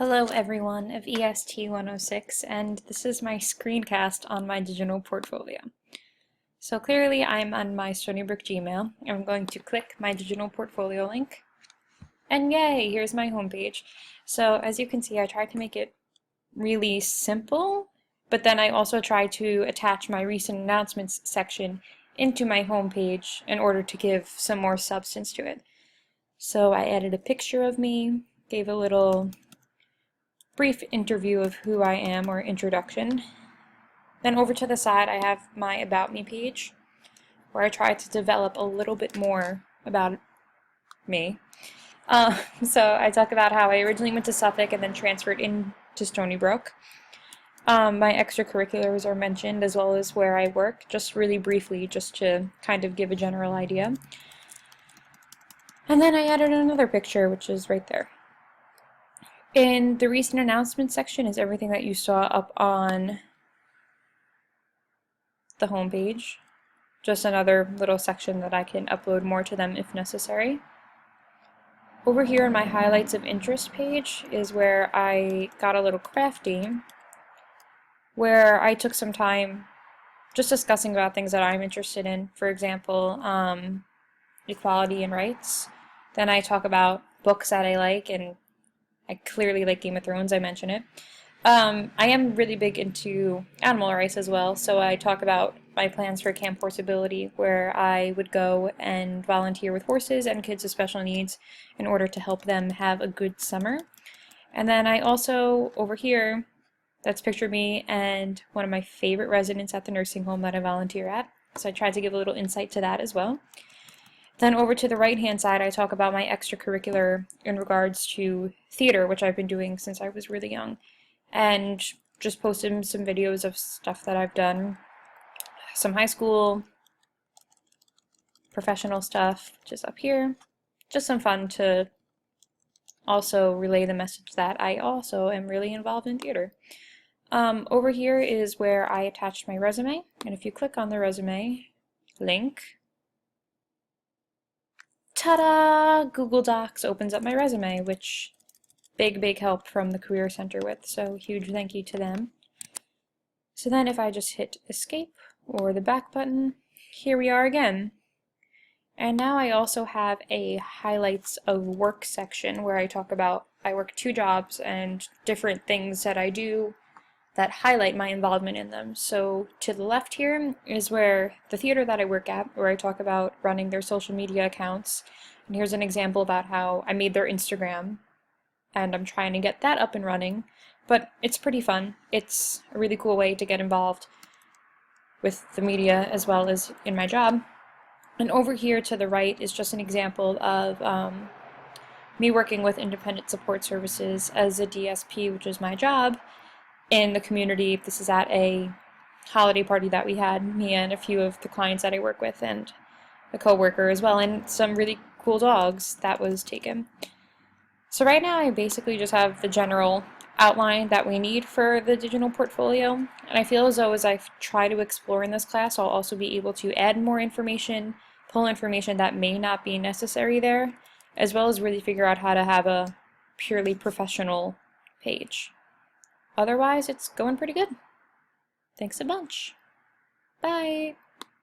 Hello everyone of EST106, and this is my screencast on my digital portfolio. So clearly I'm on my Stony Brook Gmail. I'm going to click my digital portfolio link, and yay, here's my homepage. So as you can see, I tried to make it really simple, but then I also tried to attach my recent announcements section into my homepage in order to give some more substance to it. So I added a picture of me, gave a little brief interview of who I am or introduction. Then over to the side I have my About Me page where I try to develop a little bit more about me. So I talk about how I originally went to Suffolk and then transferred into Stony Brook. My extracurriculars are mentioned as well as where I work, just really briefly, just to kind of give a general idea. And then I added another picture, which is right there. In the recent announcements section is everything that you saw up on the homepage. Just another little section that I can upload more to them if necessary. Over here in my highlights of interest page is where I got a little crafty, where I took some time just discussing about things that I'm interested in. For example, equality and rights. Then I talk about books that I like, and I clearly like Game of Thrones, I mention it. I am really big into animal rights as well, so I talk about my plans for Camp Horseability, where I would go and volunteer with horses and kids with special needs in order to help them have a good summer. And then I also, over here, that's picture me and one of my favorite residents at the nursing home that I volunteer at, so I tried to give a little insight to that as well. Then over to the right-hand side, I talk about my extracurricular in regards to theater, which I've been doing since I was really young, and just posted some videos of stuff that I've done, some high school, professional stuff, just up here, just some fun to also relay the message that I also am really involved in theater. Over here is where I attached my resume, and if you click on the resume link, ta-da! Google Docs opens up my resume, which big help from the Career Center with, so huge thank you to them. So then if I just hit escape or the back button, here we are again. And now I also have a highlights of work section where I talk about I work 2 jobs and different things that I do that highlight my involvement in them. So to the left here is where the theater that I work at, where I talk about running their social media accounts. And here's an example about how I made their Instagram, and I'm trying to get that up and running. But it's pretty fun. It's a really cool way to get involved with the media as well as in my job. And over here to the right is just an example of me working with independent support services as a DSP, which is my job, in the community. This is at a holiday party that we had, me and a few of the clients that I work with and a coworker as well, and some really cool dogs that was taken. So right now I basically just have the general outline that we need for the digital portfolio, and I feel as though as I try to explore in this class, I'll also be able to add more information, pull information that may not be necessary there, as well as really figure out how to have a purely professional page. Otherwise, it's going pretty good. Thanks a bunch. Bye!